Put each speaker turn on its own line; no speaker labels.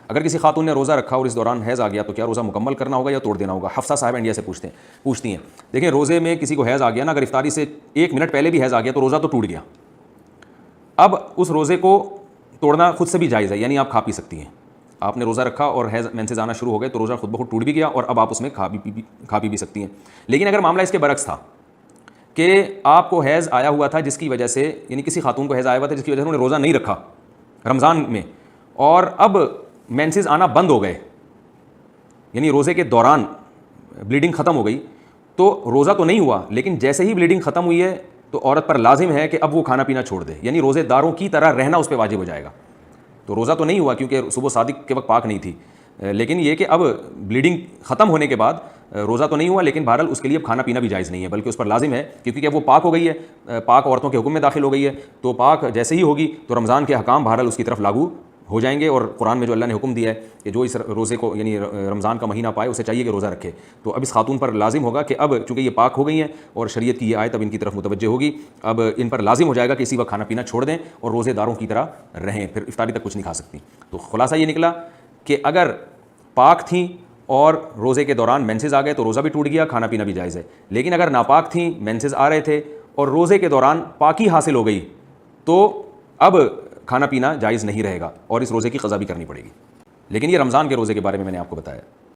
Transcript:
اگر کسی خاتون نے روزہ رکھا اور اس دوران حیض آ گیا تو کیا روزہ مکمل کرنا ہوگا یا توڑ دینا ہوگا؟ حفصہ صاحب انڈیا سے پوچھتی ہیں. دیکھیں روزے میں کسی کو حیض آ گیا نا, اگر افطاری سے 1 منٹ پہلے بھی حیض آ گیا تو روزہ تو ٹوٹ گیا. اب اس روزے کو توڑنا خود سے بھی جائز ہے, یعنی آپ کھا پی سکتی ہیں. آپ نے روزہ رکھا اور حیض مینسز آنا شروع ہو گئے تو روزہ خود بخود ٹوٹ بھی گیا اور اب آپ اس میں کھا پی بھی سکتی ہیں. لیکن اگر معاملہ اس کے برعکس تھا کہ آپ کو حیض آیا ہوا تھا جس کی وجہ سے, یعنی کسی خاتون کو حیض آیا ہوا تھا جس کی وجہ سے انہوں نے روزہ نہیں رکھا رمضان میں, اور اب مینسز آنا بند ہو گئے, یعنی روزے کے دوران بلیڈنگ ختم ہو گئی, تو روزہ تو نہیں ہوا, لیکن جیسے ہی بلیڈنگ ختم ہوئی ہے تو عورت پر لازم ہے کہ اب وہ کھانا پینا چھوڑ دے, یعنی روزے داروں کی طرح رہنا اس پہ واجب ہو جائے گا. تو روزہ تو نہیں ہوا کیونکہ صبح صادق کے وقت پاک نہیں تھی, لیکن یہ کہ اب بلیڈنگ ختم ہونے کے بعد روزہ تو نہیں ہوا, لیکن بہرحال اس کے لیے اب کھانا پینا بھی جائز نہیں ہے, بلکہ اس پر لازم ہے کیونکہ اب وہ پاک ہو گئی ہے, پاک عورتوں کے حکم میں داخل ہو گئی ہے, تو پاک جیسے ہی ہوگی تو رمضان کے احکام بہرحال اس کی طرف لاگو ہو جائیں گے. اور قرآن میں جو اللہ نے حکم دیا ہے کہ جو اس روزے کو یعنی رمضان کا مہینہ پائے اسے چاہیے کہ روزہ رکھے, تو اب اس خاتون پر لازم ہوگا کہ اب چونکہ یہ پاک ہو گئی ہیں اور شریعت کی یہ آیت اب ان کی طرف متوجہ ہوگی, اب ان پر لازم ہو جائے گا کہ اسی وقت کھانا پینا چھوڑ دیں اور روزے داروں کی طرح رہیں, پھر افطاری تک کچھ نہیں کھا سکتی. تو خلاصہ یہ نکلا کہ اگر پاک تھیں اور روزے کے دوران مینسز آ گئے تو روزہ بھی ٹوٹ گیا, کھانا پینا بھی جائز ہے. لیکن اگر ناپاک تھیں, مینسز آ رہے تھے اور روزے کے دوران پاکی حاصل ہو گئی تو اب کھانا پینا جائز نہیں رہے گا اور اس روزے کی قضا بھی کرنی پڑے گی. لیکن یہ رمضان کے روزے کے بارے میں نے آپ کو بتایا.